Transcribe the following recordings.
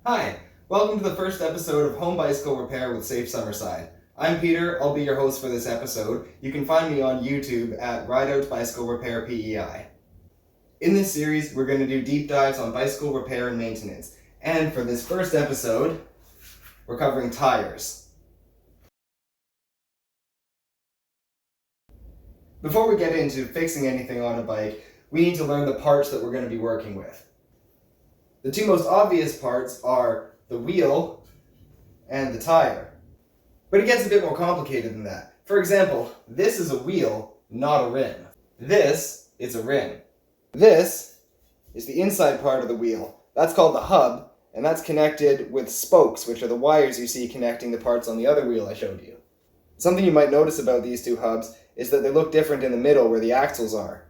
Hi, welcome to the first episode of Home Bicycle Repair with Safe Summerside. I'm Peter, I'll be your host for this episode. You can find me on YouTube at Rideout Bicycle Repair PEI. In this series, we're going to do deep dives on bicycle repair and maintenance. And for this first episode, we're covering tires. Before we get into fixing anything on a bike, we need to learn the parts that we're going to be working with. The two most obvious parts are the wheel and the tire. But it gets a bit more complicated than that. For example, this is a wheel, not a rim. This is a rim. This is the inside part of the wheel. That's called the hub, and that's connected with spokes, which are the wires you see connecting the parts on the other wheel I showed you. Something you might notice about these two hubs is that they look different in the middle where the axles are.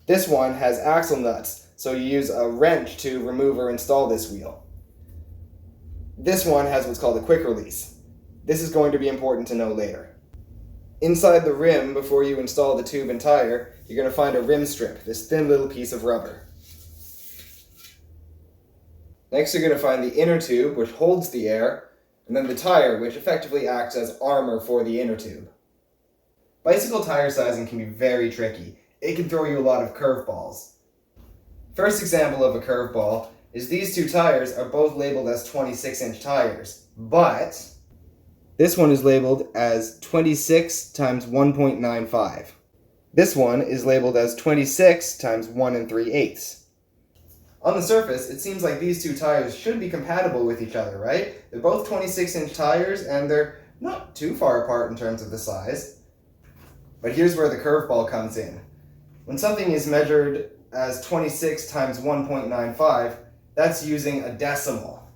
This one has axle nuts, so you use a wrench to remove or install this wheel. This one has what's called a quick release. This is going to be important to know later. Inside the rim, before you install the tube and tire, you're going to find a rim strip, this thin little piece of rubber. Next you're going to find the inner tube, which holds the air, and then the tire, which effectively acts as armor for the inner tube. Bicycle tire sizing can be very tricky. It can throw you a lot of curveballs. First example of a curveball is these two tires are both labeled as 26-inch tires, but this one is labeled as 26 times 1.95. This one is labeled as 26 times 1 3/8. On the surface, it seems like these two tires should be compatible with each other, right? They're both 26-inch tires and they're not too far apart in terms of the size. But here's where the curveball comes in. When something is measured as 26 times 1.95, that's using a decimal.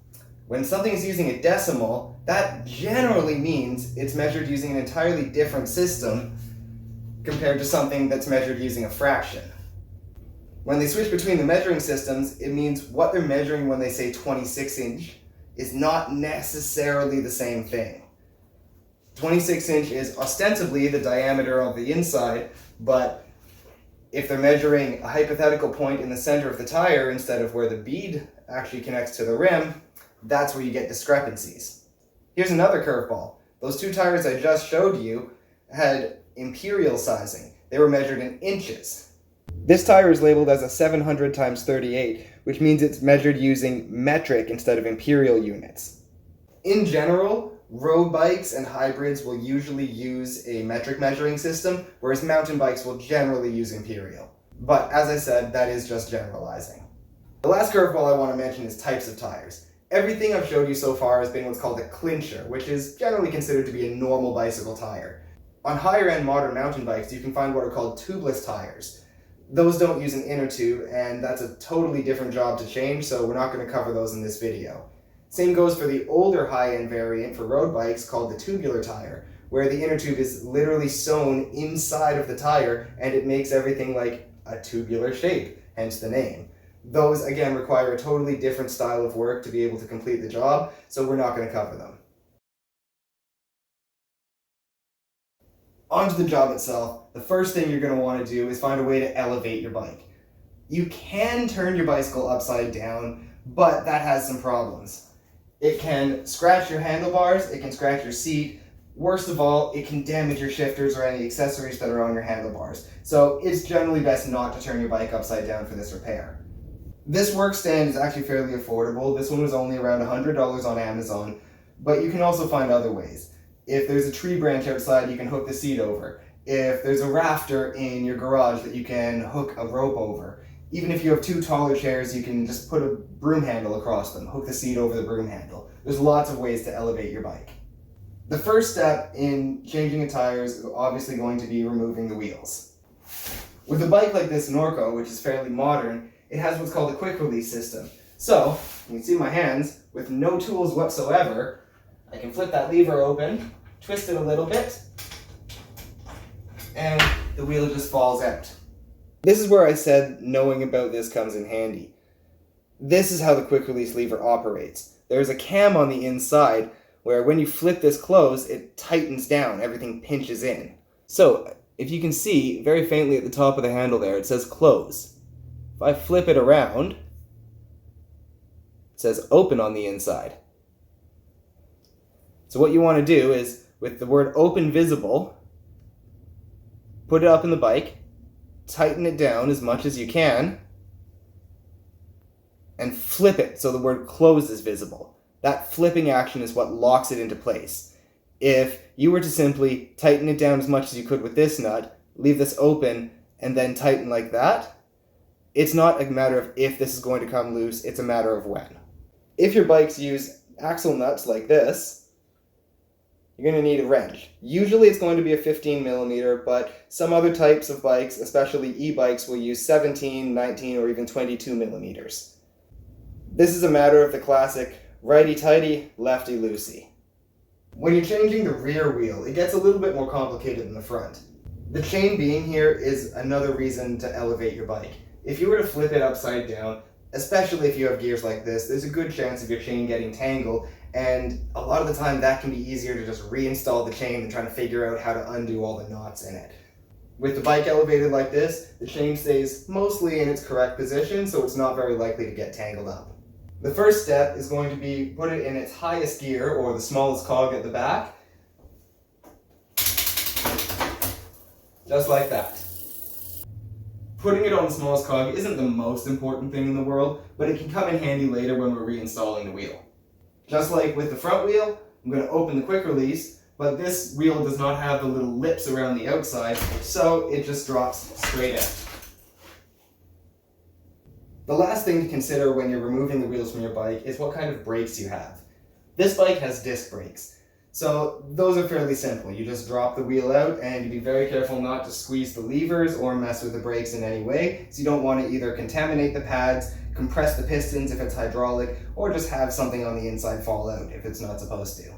When something is using a decimal, that generally means it's measured using an entirely different system compared to something that's measured using a fraction. When they switch between the measuring systems, it means what they're measuring when they say 26-inch is not necessarily the same thing. 26-inch is ostensibly the diameter of the inside, but if they're measuring a hypothetical point in the center of the tire instead of where the bead actually connects to the rim, that's where you get discrepancies. Here's another curveball. Those two tires I just showed you had imperial sizing. They were measured in inches. This tire is labeled as a 700 times 38, which means it's measured using metric instead of imperial units. In general, road bikes and hybrids will usually use a metric measuring system, whereas mountain bikes will generally use imperial. But as I said, that is just generalizing. The last curveball I want to mention is types of tires. Everything I've showed you so far has been what's called a clincher, which is generally considered to be a normal bicycle tire. On higher end modern mountain bikes, you can find what are called tubeless tires. Those don't use an inner tube, and that's a totally different job to change, so we're not going to cover those in this video. Same goes for the older high-end variant for road bikes called the tubular tire, where the inner tube is literally sewn inside of the tire and it makes everything like a tubular shape, hence the name. Those, again, require a totally different style of work to be able to complete the job, so we're not going to cover them. Onto the job itself, the first thing you're going to want to do is find a way to elevate your bike. You can turn your bicycle upside down, but that has some problems. It can scratch your handlebars, it can scratch your seat. Worst of all, it can damage your shifters or any accessories that are on your handlebars. So it's generally best not to turn your bike upside down for this repair. This work stand is actually fairly affordable. This one was only around $100 on Amazon, but you can also find other ways. If there's a tree branch outside, you can hook the seat over. If there's a rafter in your garage that you can hook a rope over. Even if you have two taller chairs, you can just put a broom handle across them, hook the seat over the broom handle. There's lots of ways to elevate your bike. The first step in changing a tire is obviously going to be removing the wheels. With a bike like this Norco, which is fairly modern, it has what's called a quick release system. So, you can see my hands, with no tools whatsoever, I can flip that lever open, twist it a little bit, and the wheel just falls out. This is where I said knowing about this comes in handy. This is how the quick release lever operates. There's a cam on the inside where when you flip this closed, it tightens down, everything pinches in. So, if you can see, very faintly at the top of the handle there, it says close. If I flip it around, says open on the inside. So what you want to do is, with the word open visible, put it up in the bike, tighten it down as much as you can, and flip it so the word close is visible. That flipping action is what locks it into place. If you were to simply tighten it down as much as you could with this nut, leave this open, and then tighten like that, it's not a matter of if this is going to come loose, it's a matter of when. If your bikes use axle nuts like this, you're going to need a wrench. Usually it's going to be a 15 millimeter, but some other types of bikes, especially e-bikes, will use 17, 19, or even 22 millimeters. This is a matter of the classic righty-tighty, lefty-loosey. When you're changing the rear wheel, it gets a little bit more complicated than the front. The chain being here is another reason to elevate your bike. If you were to flip it upside down, especially if you have gears like this, there's a good chance of your chain getting tangled, and a lot of the time that can be easier to just reinstall the chain than trying to figure out how to undo all the knots in it. With the bike elevated like this, the chain stays mostly in its correct position, so it's not very likely to get tangled up. The first step is going to be put it in its highest gear, or the smallest cog at the back, just like that. Putting it on the smallest cog isn't the most important thing in the world, but it can come in handy later when we're reinstalling the wheel. Just like with the front wheel, I'm going to open the quick release, but this wheel does not have the little lips around the outside, so it just drops straight out. The last thing to consider when you're removing the wheels from your bike is what kind of brakes you have. This bike has disc brakes, so those are fairly simple. You just drop the wheel out and you be very careful not to squeeze the levers or mess with the brakes in any way, so you don't want to either contaminate the pads, compress the pistons if it's hydraulic, or just have something on the inside fall out if it's not supposed to.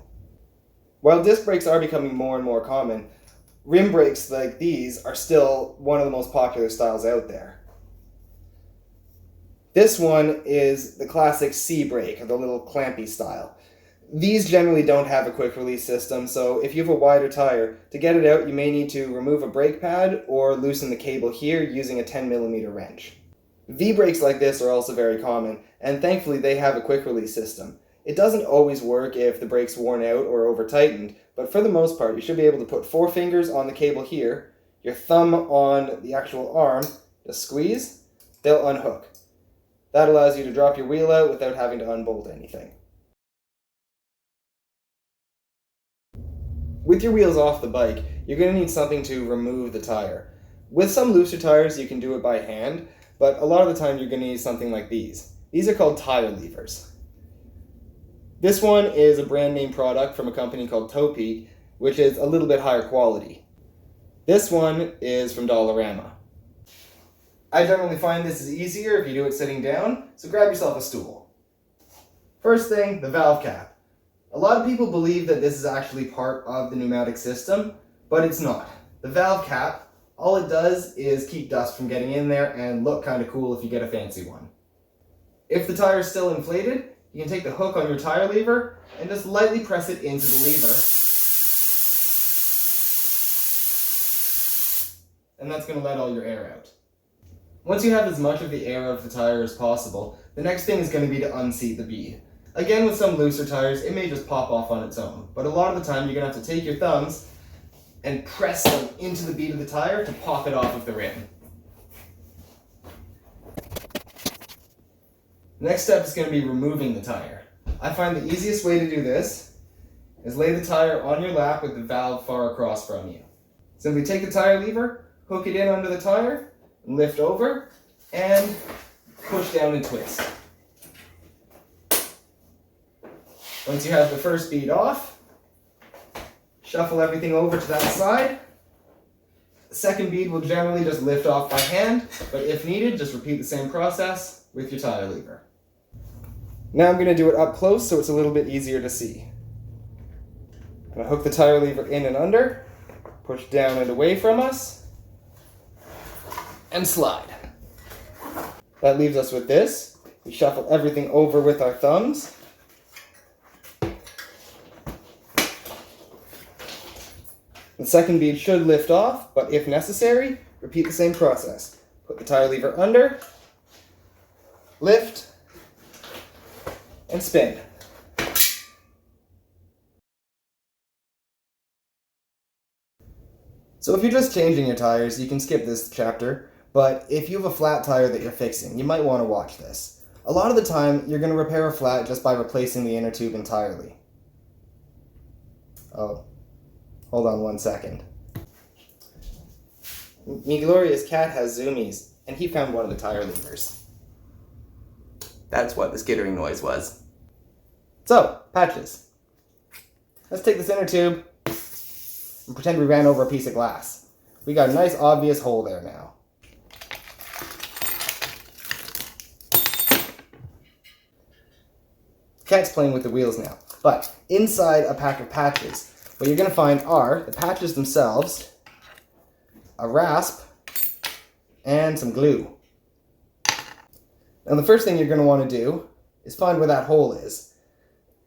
While disc brakes are becoming more and more common, rim brakes like these are still one of the most popular styles out there. This one is the classic C brake, or the little clampy style. These generally don't have a quick release system, so if you have a wider tire, to get it out you may need to remove a brake pad or loosen the cable here using a 10 millimeter wrench. V-brakes like this are also very common, and thankfully they have a quick release system. It doesn't always work if the brake's worn out or over-tightened, but for the most part you should be able to put 4 fingers on the cable here, your thumb on the actual arm, just squeeze, they'll unhook. That allows you to drop your wheel out without having to unbolt anything. With your wheels off the bike, you're going to need something to remove the tire. With some looser tires you can do it by hand, but a lot of the time you're going to need something like these. These are called tire levers. This one is a brand name product from a company called Topeak, which is a little bit higher quality. This one is from Dollarama. I generally find this is easier if you do it sitting down, so grab yourself a stool. First thing, the valve cap. A lot of people believe that this is actually part of the pneumatic system, but it's not. The valve cap, all it does is keep dust from getting in there and look kind of cool if you get a fancy one. If the tire is still inflated, you can take the hook on your tire lever and just lightly press it into the lever. And that's going to let all your air out. Once you have as much of the air out of the tire as possible, the next thing is going to be to unseat the bead. Again, with some looser tires, it may just pop off on its own, but a lot of the time you're going to have to take your thumbs and press them into the bead of the tire to pop it off of the rim. The next step is going to be removing the tire. I find the easiest way to do this is lay the tire on your lap with the valve far across from you. Simply take the tire lever, hook it in under the tire, and lift over, and push down and twist. Once you have the first bead off, shuffle everything over to that side. The second bead will generally just lift off by hand, but if needed, just repeat the same process with your tire lever. Now I'm going to do it up close so it's a little bit easier to see. I'm going to hook the tire lever in and under, push down and away from us, and slide. That leaves us with this. We shuffle everything over with our thumbs. The second bead should lift off, but if necessary, repeat the same process. Put the tire lever under, lift, and spin. So if you're just changing your tires, you can skip this chapter, but if you have a flat tire that you're fixing, you might want to watch this. A lot of the time, you're going to repair a flat just by replacing the inner tube entirely. Oh, hold on 1 second. Me glorious cat has zoomies, and he found one of the tire levers. That's what the skittering noise was. So, patches. Let's take this inner tube and pretend we ran over a piece of glass. We got a nice obvious hole there now. The cat's playing with the wheels now. But inside a pack of patches, what you're going to find are the patches themselves, a rasp, and some glue. Now the first thing you're going to want to do is find where that hole is.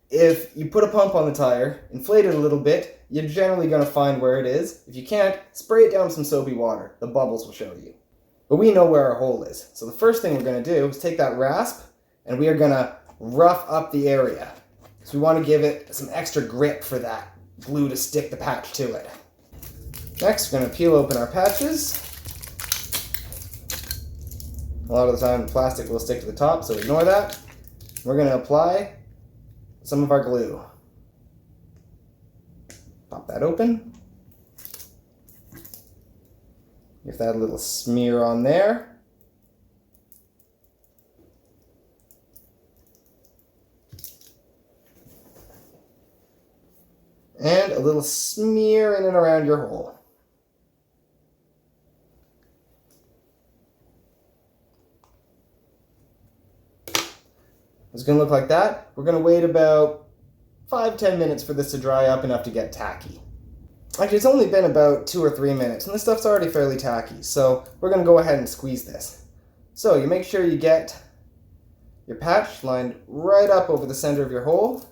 If you put a pump on the tire, inflate it a little bit, you're generally going to find where it is. If you can't, spray it down with some soapy water. The bubbles will show you. But we know where our hole is. So the first thing we're going to do is take that rasp and we are going to rough up the area. So we want to give it some extra grip for that glue to stick the patch to it. Next, we're going to peel open our patches. A lot of the time the plastic will stick to the top, so ignore that. We're going to apply some of our glue. Pop that open. Give that a little smear on there. And a little smear in and around your hole. It's going to look like that. We're going to wait about 5-10 minutes for this to dry up enough to get tacky. Actually, it's only been about 2 or 3 minutes, and this stuff's already fairly tacky, so we're going to go ahead and squeeze this. So you make sure you get your patch lined right up over the center of your hole,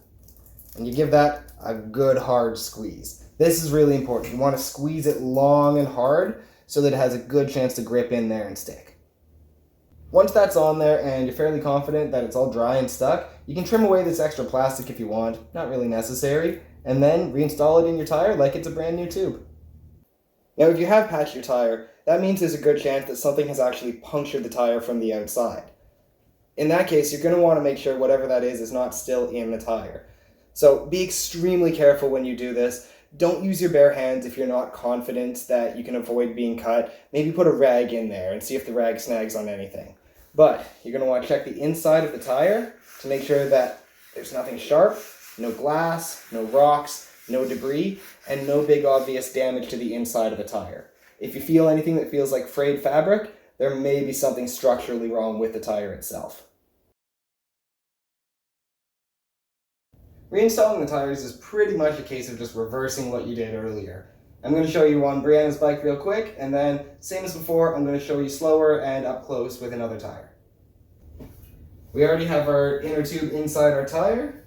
and you give that a good hard squeeze. This is really important. You want to squeeze it long and hard so that it has a good chance to grip in there and stick. Once that's on there and you're fairly confident that it's all dry and stuck, you can trim away this extra plastic if you want, not really necessary, and then reinstall it in your tire like it's a brand new tube. Now if you have patched your tire, that means there's a good chance that something has actually punctured the tire from the outside. In that case, you're going to want to make sure whatever that is not still in the tire. So be extremely careful when you do this. Don't use your bare hands if you're not confident that you can avoid being cut. Maybe put a rag in there and see if the rag snags on anything. But you're going to want to check the inside of the tire to make sure that there's nothing sharp, no glass, no rocks, no debris, and no big obvious damage to the inside of the tire. If you feel anything that feels like frayed fabric, there may be something structurally wrong with the tire itself. Reinstalling the tires is pretty much a case of just reversing what you did earlier. I'm going to show you on Brianna's bike real quick, and then, same as before, I'm going to show you slower and up close with another tire. We already have our inner tube inside our tire.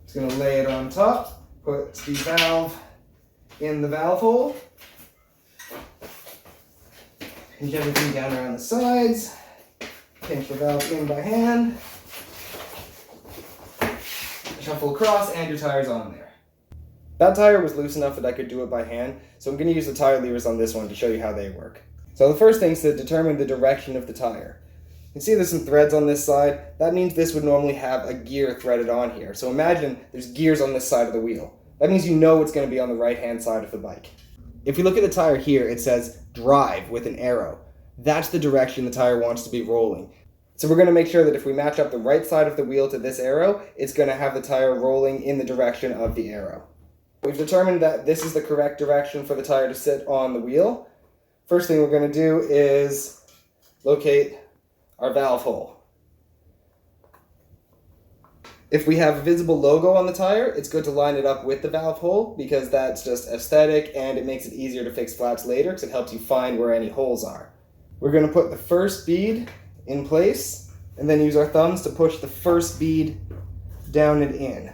Just going to lay it on top, put the valve in the valve hole, pinch everything down around the sides, pinch the valve in by hand, shuffle across, and your tire's on there. That tire was loose enough that I could do it by hand, so I'm going to use the tire levers on this one to show you how they work. So the first thing is to determine the direction of the tire. You can see there's some threads on this side. That means this would normally have a gear threaded on here. So imagine there's gears on this side of the wheel. That means you know it's going to be on the right-hand side of the bike. If you look at the tire here, it says drive with an arrow. That's the direction the tire wants to be rolling. So we're going to make sure that if we match up the right side of the wheel to this arrow, it's going to have the tire rolling in the direction of the arrow. We've determined that this is the correct direction for the tire to sit on the wheel. First thing we're going to do is locate our valve hole. If we have a visible logo on the tire, it's good to line it up with the valve hole because that's just aesthetic and it makes it easier to fix flats later because it helps you find where any holes are. We're going to put the first bead in place and then use our thumbs to push the first bead down and in,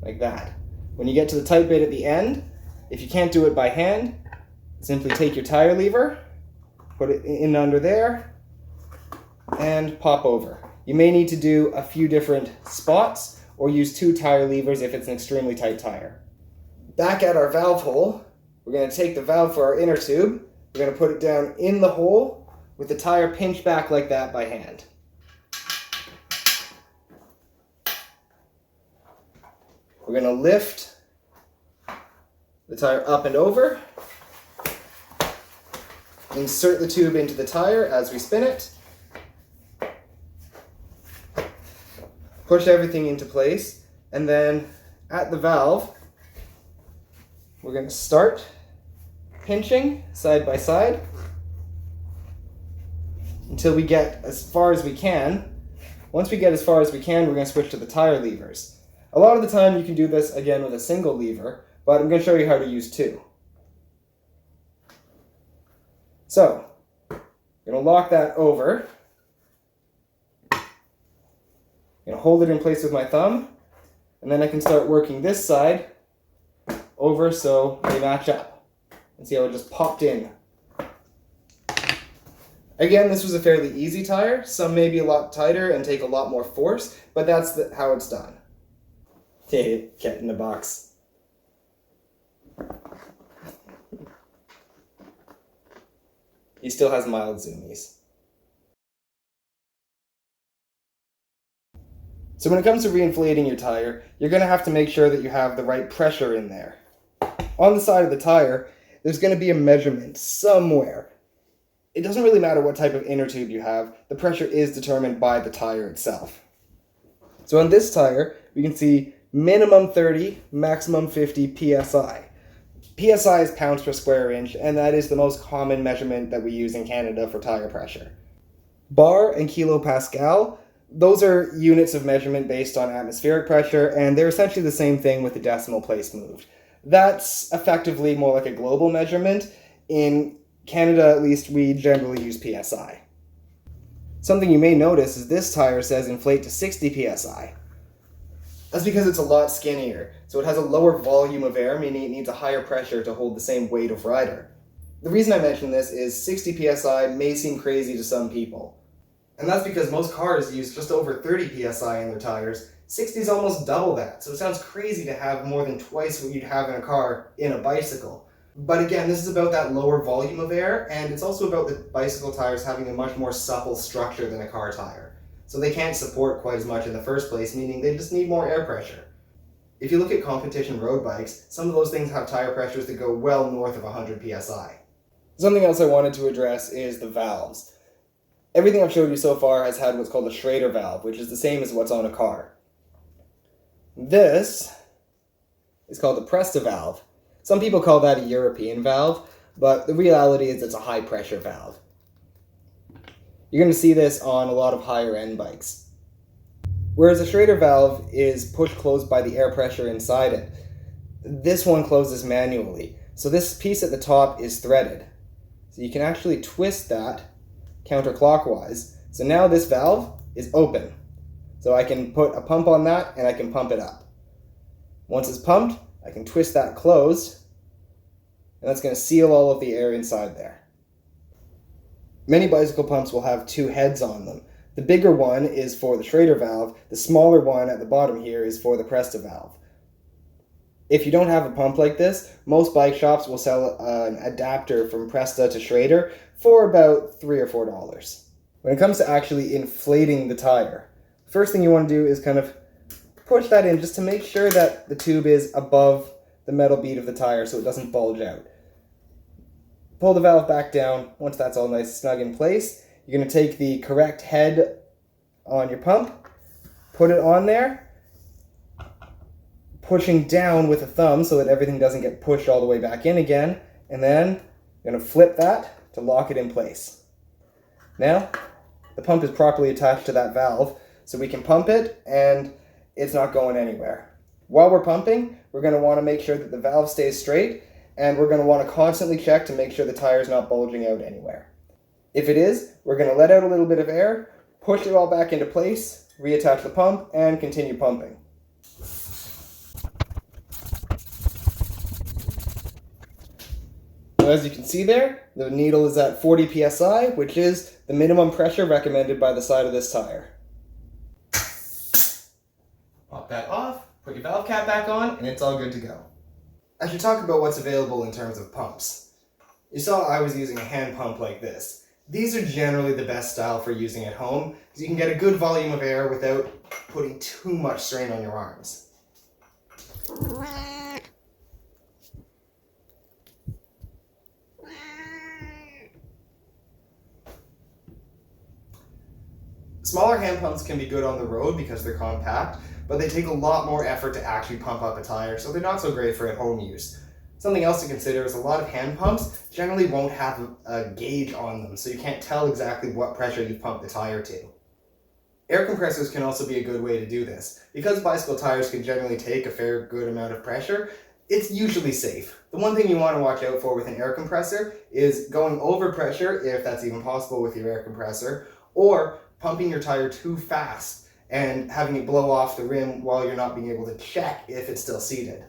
like that. When you get to the tight bit at the end, if you can't do it by hand, simply take your tire lever, put it in under there, and pop over. You may need to do a few different spots or use 2 tire levers if it's an extremely tight tire. Back at our valve hole, we're going to take the valve for our inner tube. We're going to put it down in the hole with the tire pinched back like that by hand. We're going to lift the tire up and over. Insert the tube into the tire as we spin it. Push everything into place, and then at the valve, we're going to start pinching side by side until we get as far as we can. Once we get as far as we can, we're going to switch to the tire levers. A lot of the time you can do this again with a single lever, but I'm going to show you how to use 2. So, I'm going to lock that over. I'm going to hold it in place with my thumb, and then I can start working this side over so they match up. And see how it just popped in. Again, this was a fairly easy tire. Some may be a lot tighter and take a lot more force, but that's how it's done. Hey, cat in the box. He still has mild zoomies. So when it comes to reinflating your tire, you're going to have to make sure that you have the right pressure in there. On the side of the tire, there's going to be a measurement somewhere. It doesn't really matter what type of inner tube you have, the pressure is determined by the tire itself. So on this tire, we can see minimum 30, maximum 50 psi. PSI is pounds per square inch, and that is the most common measurement that we use in Canada for tire pressure. Bar and kilopascal, those are units of measurement based on atmospheric pressure, and they're essentially the same thing with the decimal place moved. That's effectively more like a global measurement. In Canada, at least, we generally use PSI. Something you may notice is this tire says inflate to 60 psi. That's because it's a lot skinnier, so it has a lower volume of air, meaning it needs a higher pressure to hold the same weight of rider. The reason I mention this is 60 psi may seem crazy to some people. And that's because most cars use just over 30 psi in their tires. 60 is almost double that, so it sounds crazy to have more than twice what you'd have in a car in a bicycle. But again, this is about that lower volume of air, and it's also about the bicycle tires having a much more supple structure than a car tire. So they can't support quite as much in the first place, meaning they just need more air pressure. If you look at competition road bikes, some of those things have tire pressures that go well north of 100 psi. Something else I wanted to address is the valves. Everything I've showed you so far has had what's called a Schrader valve, which is the same as what's on a car. This is called a Presta valve. Some people call that a European valve, but the reality is it's a high pressure valve. You're going to see this on a lot of higher end bikes. Whereas a Schrader valve is pushed closed by the air pressure inside it, this one closes manually. So this piece at the top is threaded. So you can actually twist that counterclockwise. So now this valve is open. So I can put a pump on that and I can pump it up. Once it's pumped, I can twist that closed, and that's going to seal all of the air inside there. Many bicycle pumps will have 2 heads on them. The bigger one is for the Schrader valve, the smaller one at the bottom here is for the Presta valve. If you don't have a pump like this, most bike shops will sell an adapter from Presta to Schrader for about $3 or $4. When it comes to actually inflating the tire, the first thing you want to do is kind of push that in just to make sure that the tube is above the metal bead of the tire so it doesn't bulge out. Pull the valve back down. Once that's all nice and snug in place, you're going to take the correct head on your pump, put it on there, pushing down with a thumb so that everything doesn't get pushed all the way back in again, and then you're going to flip that to lock it in place. Now, the pump is properly attached to that valve, so we can pump it and it's not going anywhere. While we're pumping, we're going to want to make sure that the valve stays straight, and we're going to want to constantly check to make sure the tire is not bulging out anywhere. If it is, we're going to let out a little bit of air, push it all back into place, reattach the pump, and continue pumping. So as you can see there, the needle is at 40 psi, which is the minimum pressure recommended by the side of this tire. Pop that off, put your valve cap back on, and it's all good to go. I should talk about what's available in terms of pumps. You saw I was using a hand pump like this. These are generally the best style for using at home, because you can get a good volume of air without putting too much strain on your arms. Smaller hand pumps can be good on the road because they're compact, but they take a lot more effort to actually pump up a tire, so they're not so great for at-home use. Something else to consider is a lot of hand pumps generally won't have a gauge on them, so you can't tell exactly what pressure you've pumped the tire to. Air compressors can also be a good way to do this. Because bicycle tires can generally take a fair good amount of pressure, it's usually safe. The one thing you want to watch out for with an air compressor is going over pressure, if that's even possible with your air compressor, or pumping your tire too fast and having it blow off the rim while you're not being able to check if it's still seated.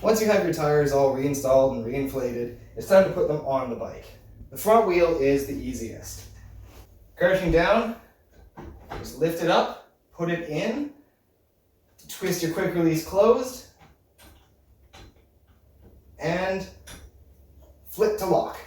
Once you have your tires all reinstalled and reinflated, it's time to put them on the bike. The front wheel is the easiest. Crouching down, just lift it up, put it in, twist your quick release closed, and flip to lock.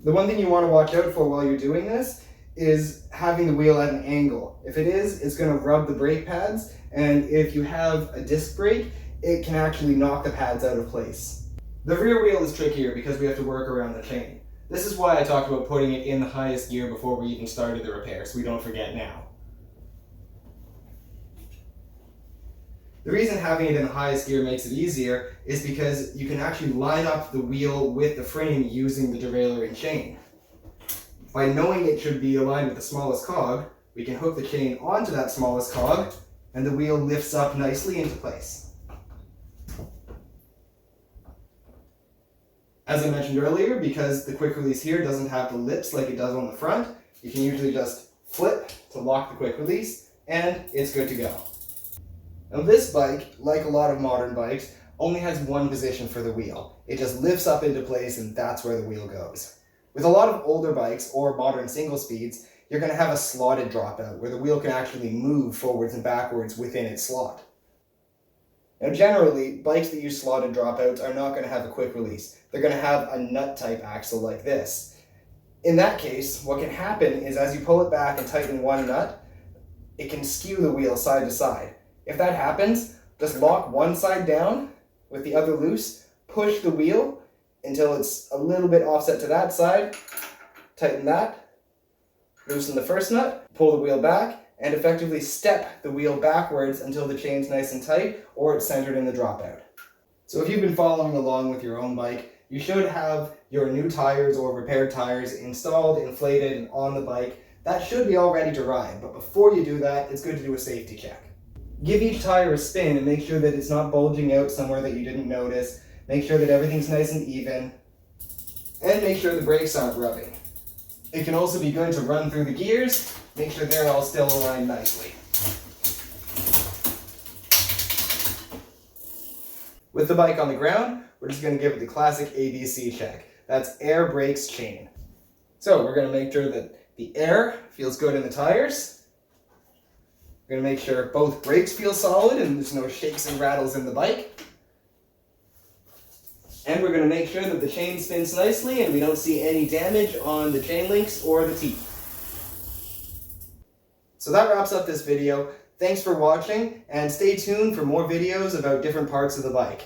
The one thing you want to watch out for while you're doing this is having the wheel at an angle. If it is, it's going to rub the brake pads, and if you have a disc brake, it can actually knock the pads out of place. The rear wheel is trickier because we have to work around the chain. This is why I talked about putting it in the highest gear before we even started the repair, so we don't forget now. The reason having it in the highest gear makes it easier is because you can actually line up the wheel with the frame using the derailleur and chain. By knowing it should be aligned with the smallest cog, we can hook the chain onto that smallest cog, and the wheel lifts up nicely into place. As I mentioned earlier, because the quick release here doesn't have the lips like it does on the front, you can usually just flip to lock the quick release, and it's good to go. Now this bike, like a lot of modern bikes, only has one position for the wheel. It just lifts up into place and that's where the wheel goes. With a lot of older bikes or modern single speeds, you're going to have a slotted dropout where the wheel can actually move forwards and backwards within its slot. Now generally, bikes that use slotted dropouts are not going to have a quick release. They're going to have a nut type axle like this. In that case, what can happen is as you pull it back and tighten one nut, it can skew the wheel side to side. If that happens, just lock one side down with the other loose, push the wheel until it's a little bit offset to that side, tighten that, loosen the first nut, pull the wheel back, and effectively step the wheel backwards until the chain's nice and tight or it's centered in the dropout. So if you've been following along with your own bike, you should have your new tires or repaired tires installed, inflated, and on the bike. That should be all ready to ride, but before you do that, it's good to do a safety check. Give each tire a spin and make sure that it's not bulging out somewhere that you didn't notice. Make sure that everything's nice and even, and make sure the brakes aren't rubbing. It can also be good to run through the gears, make sure they're all still aligned nicely. With the bike on the ground, we're just going to give it the classic ABC check. That's air, brakes, chain. So we're going to make sure that the air feels good in the tires. We're going to make sure both brakes feel solid and there's no shakes and rattles in the bike. And we're going to make sure that the chain spins nicely and we don't see any damage on the chain links or the teeth. So that wraps up this video. Thanks for watching, and stay tuned for more videos about different parts of the bike.